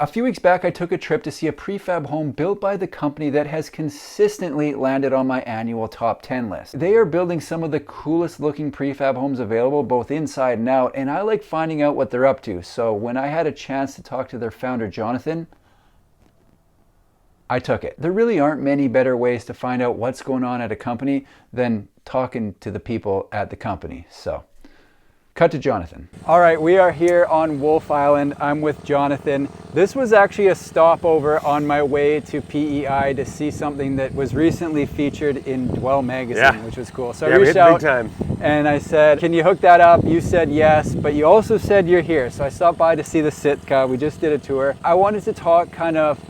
A few weeks back, I took a trip to see a prefab home built by the company that has consistently landed on my annual top 10 list. They are building some of the coolest looking prefab homes available, both inside and out, and I like finding out what they're up to. So when I had a chance to talk to their founder, Jonathan, I took it. There really aren't many better ways to find out what's going on at a company than talking to the people at the company. So cut to Jonathan. All right, we are here on Wolf Island. I'm with Jonathan. This was actually a stopover on my way to PEI to see something that was recently featured in Dwell magazine, which was cool. So I reached out and I said, can you hook that up? You said yes, but you also said you're here. So I stopped by to see the Sitka. We just did a tour. I wanted to talk kind of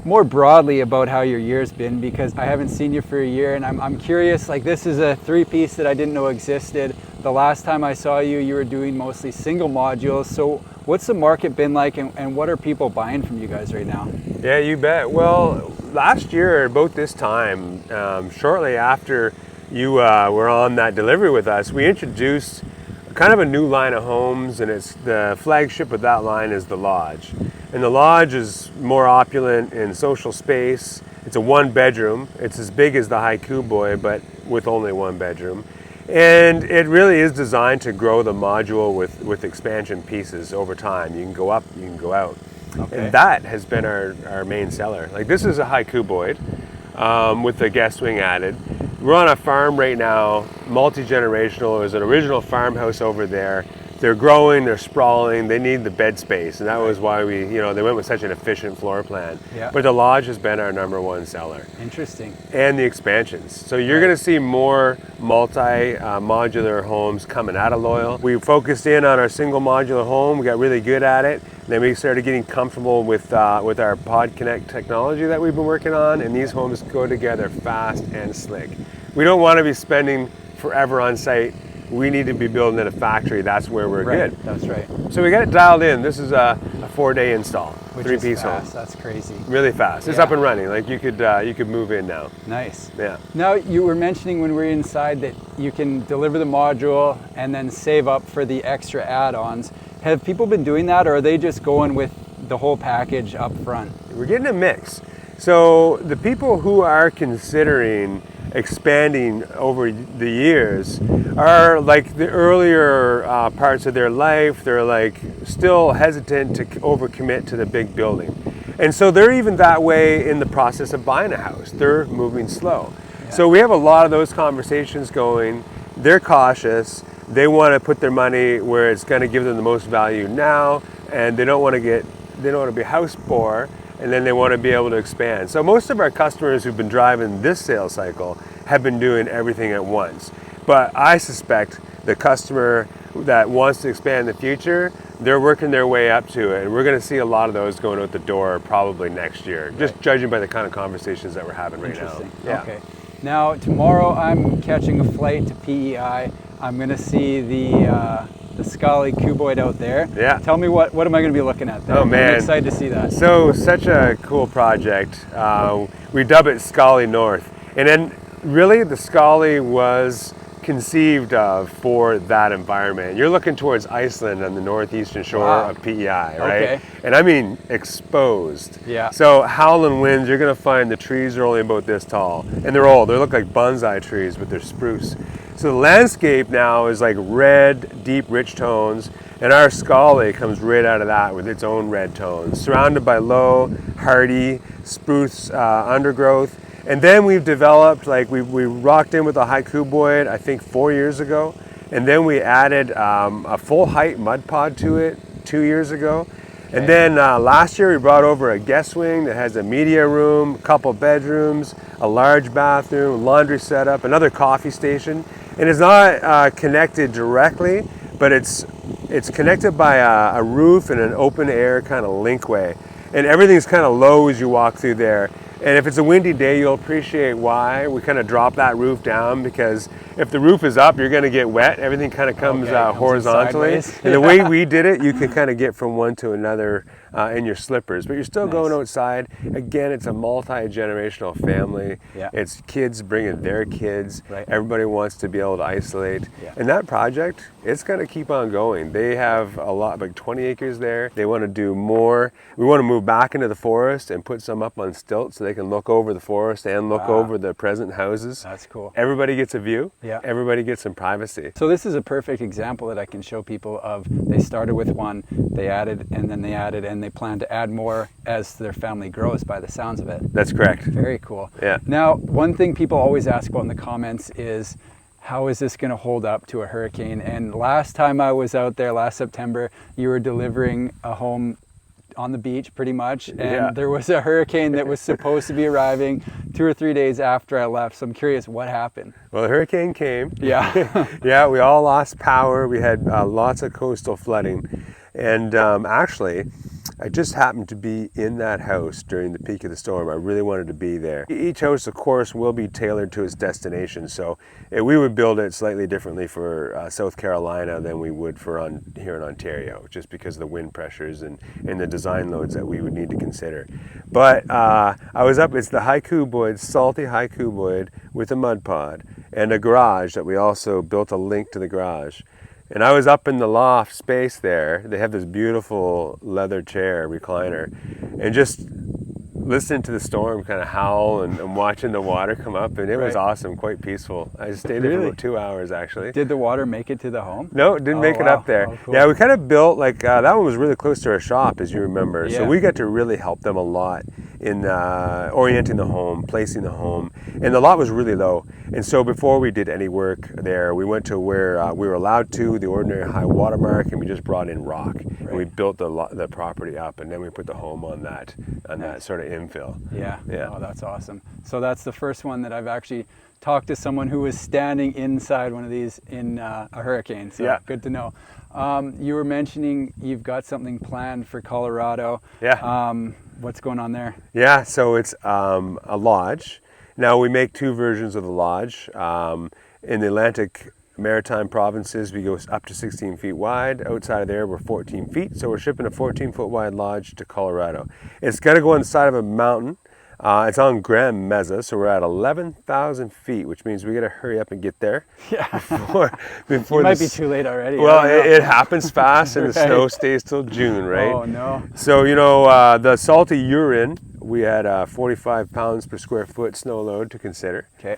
more broadly about how your year's been, because I haven't seen you for a year, and I'm curious. Like, this is a three-piece that I didn't know existed. The last time I saw you, you were doing mostly single modules. So what's the market been like, and what are people buying from you guys right now? Yeah, you bet. Well, last year about this time, shortly after you were on that delivery with us, we introduced kind of a new line of homes, and it's the flagship of that line is the Lodge. And the Lodge is more opulent in social space. It's a one bedroom. It's as big as the Haiku Boy, but with only one bedroom. And it really is designed to grow the module with expansion pieces over time. You can go up, you can go out. Okay. And that has been our main seller. Like, this is a Haiku Boy with the guest wing added. We're on a farm right now, multi-generational. There's an original farmhouse over there. They're growing, they're sprawling, they need the bed space, and that was why they went with such an efficient floor plan. Yeah. But the Lodge has been our #1 seller. Interesting. And the expansions. So you're going to see more multi-modular homes coming out of Lloyoll. We focused in on our single modular home, we got really good at it, then we started getting comfortable with our Pod Connect technology that we've been working on, and these homes go together fast and slick. We don't want to be spending forever on site. We need to be building at a factory. That's where we're good. That's right. So we got it dialed in. This is a 4-day install, three-piece home. That's crazy. Really fast. It's up and running. Like, you could move in now. Nice. Yeah. Now, you were mentioning when we were inside that you can deliver the module and then save up for the extra add-ons. Have people been doing that, or are they just going with the whole package up front? We're getting a mix. So the people who are considering expanding over the years are like the earlier parts of their life. They're like still hesitant to overcommit to the big building, and so they're even that way in the process of buying a house. They're moving slow. Yeah. So we have a lot of those conversations going. They're cautious. They want to put their money where it's going to give them the most value now, and they don't want to be house poor. And then they want to be able to expand. So most of our customers who've been driving this sales cycle have been doing everything at once. But I suspect the customer that wants to expand in the future, they're working their way up to it. And we're going to see a lot of those going out the door probably next year, just judging by the kind of conversations that we're having right now. Yeah. Okay. Now, tomorrow I'm catching a flight to PEI. I'm going to see the Scolly Cuboid out there. Yeah. Tell me what am I going to be looking at there? Oh man, I'm excited to see that. So such a cool project. We dub it Scolly North, and then really the Scolly was conceived of for that environment. You're looking towards Iceland on the northeastern shore of PEI, right? Okay. And I mean exposed. Yeah. So howling winds, you're going to find the trees are only about this tall, and they're old. They look like bonsai trees, but they're spruce. So the landscape now is like red, deep, rich tones, and our Scolly comes right out of that with its own red tones, surrounded by low, hardy, spruce undergrowth. And then we've developed, like we rocked in with a Haiku Boy, I think 4 years ago, and then we added a full height mud pod to it 2 years ago. And then last year we brought over a guest wing that has a media room, a couple bedrooms, a large bathroom, laundry setup, another coffee station. And it's not connected directly, but it's connected by a roof and an open air kind of linkway. And everything's kind of low as you walk through there. And if it's a windy day, you'll appreciate why. We kind of drop that roof down, because if the roof is up, you're going to get wet. Everything kind of comes horizontally. And the way we did it, you can kind of get from one to another in your slippers, but you're still going outside. Again, it's a multi-generational family. Yeah. It's kids bringing their kids. Right. Everybody wants to be able to isolate. Yeah. And that project, it's going to keep on going. They have a lot, like 20 acres there. They want to do more. We want to move back into the forest and put some up on stilts so they can look over the forest and look over the present houses. That's cool. Everybody gets a view. Yeah. Everybody gets some privacy. So this is a perfect example that I can show people of, they started with one, they added, and then they added, and they plan to add more as their family grows by the sounds of it. That's correct. Very cool. Yeah. Now, one thing people always ask about in the comments is, how is this going to hold up to a hurricane? And last time I was out there, last September, you were delivering a home on the beach pretty much, and there was a hurricane that was supposed to be arriving 2 or 3 days after I left. So I'm curious what happened. Well, the hurricane came. Yeah. Yeah, we all lost power. We had lots of coastal flooding. And actually, I just happened to be in that house during the peak of the storm. I really wanted to be there. Each house, of course, will be tailored to its destination. So we would build it slightly differently for South Carolina than we would for here in Ontario, just because of the wind pressures and the design loads that we would need to consider. But I was up, it's the haiku boyd, salty haiku boyd with a mud pod and a garage that we also built a link to the garage. And I was up in the loft space there. They have this beautiful leather chair, recliner, and just listening to the storm kind of howl and watching the water come up. And it was awesome, quite peaceful. I stayed there for about 2 hours, actually. Did the water make it to the home? No, it didn't make it up there. Oh, cool. Yeah, we kind of built, like, that one was really close to our shop, as you remember. Yeah. So we got to really help them a lot in orienting the home, placing the home. And the lot was really low. And so before we did any work there, we went to where we were allowed to, the ordinary high water mark, and we just brought in rock. Right. And we built the property up, and then we put the home on that sort of infill. Yeah. Yeah. Oh, that's awesome. So that's the first one that I've actually talked to someone who was standing inside one of these in a hurricane. So good to know. You were mentioning you've got something planned for Colorado. Yeah. What's going on there? Yeah, so it's a lodge. Now we make 2 versions of the lodge. In the Atlantic Maritime provinces, we go up to 16 feet wide. Outside of there, we're 14 feet. So we're shipping a 14-foot wide lodge to Colorado. It's got to go on the side of a mountain. It's on Grand Mesa, so we're at 11,000 feet, which means we got to hurry up and get there. Yeah. Before it might be too late already. Well, it happens fast, and the snow stays till June, right? Oh, no. So, the salty urine, we had 45 pounds per square foot snow load to consider. Okay.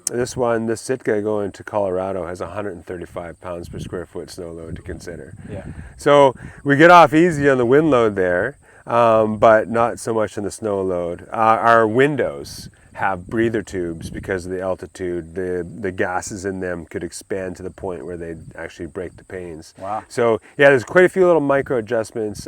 This Sitka going to Colorado has 135 pounds per square foot snow load to consider. Yeah. So we get off easy on the wind load there, but not so much on the snow load. Our windows have breather tubes because of the altitude. The gases in them could expand to the point where they'd actually break the panes. Wow. So yeah, there's quite a few little micro adjustments.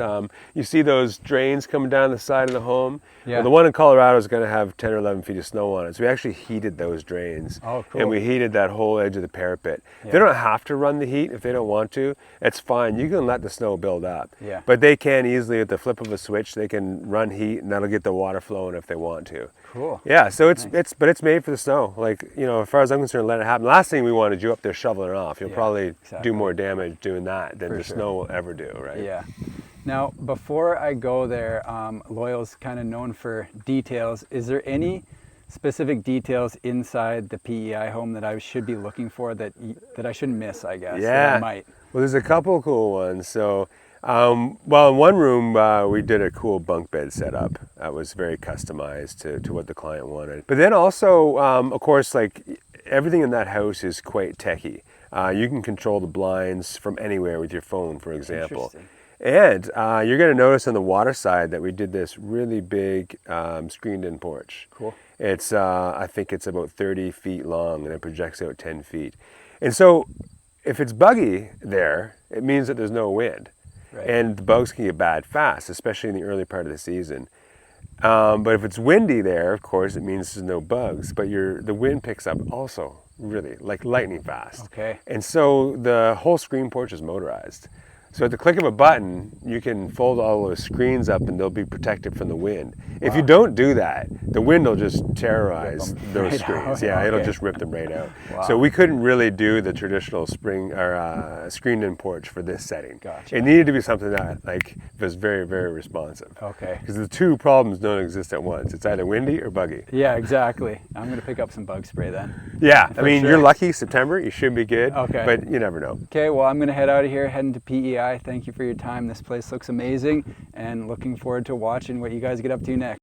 You see those drains coming down the side of the home? Yeah. Well, the one in Colorado is going to have 10 or 11 feet of snow on it. So we actually heated those drains. Oh, cool. And we heated that whole edge of the parapet. Yeah. They don't have to run the heat if they don't want to. It's fine. You can let the snow build up. Yeah. But they can easily, at the flip of a switch, they can run heat, and that'll get the water flowing if they want to. Cool. Yeah, so it's made for the snow. Like, as far as I'm concerned, let it happen. Last thing we want is you up there shoveling it off. You'll probably do more damage doing that than snow will ever do, right? Yeah. Now, before I go there, Lloy's kind of known for details. Is there any specific details inside the PEI home that I should be looking for that I shouldn't miss, I guess? Yeah. That I might? Well, there's a couple cool ones. So, in one room, we did a cool bunk bed setup. That was very customized to what the client wanted. But then also, of course, like everything in that house is quite techy. You can control the blinds from anywhere with your phone, for example. And you're going to notice on the water side that we did this really big screened-in porch. Cool. It's, I think it's about 30 feet long, and it projects out 10 feet. And so if it's buggy there, it means that there's no wind. Right. And the bugs can get bad fast, especially in the early part of the season. But if it's windy there, of course, it means there's no bugs. But the wind picks up also really, like lightning fast. Okay. And so the whole screen porch is motorized. So at the click of a button, you can fold all those screens up and they'll be protected from the wind. If you don't do that, the wind will just terrorize those right screens. out. Yeah, it'll Okay. just rip them right out. Wow. So we couldn't really do the traditional spring or screened-in porch for this setting. Gotcha. It needed to be something that like was very, very responsive. Okay. Because the two problems don't exist at once. It's either windy or buggy. Yeah, exactly. I'm going to pick up some bug spray then. Yeah, I mean, sure. you're lucky. September, you should be good. Okay. But you never know. Okay, well, I'm going to head out of here, heading to PEI. Thank you for your time. This place looks amazing, and looking forward to watching what you guys get up to next.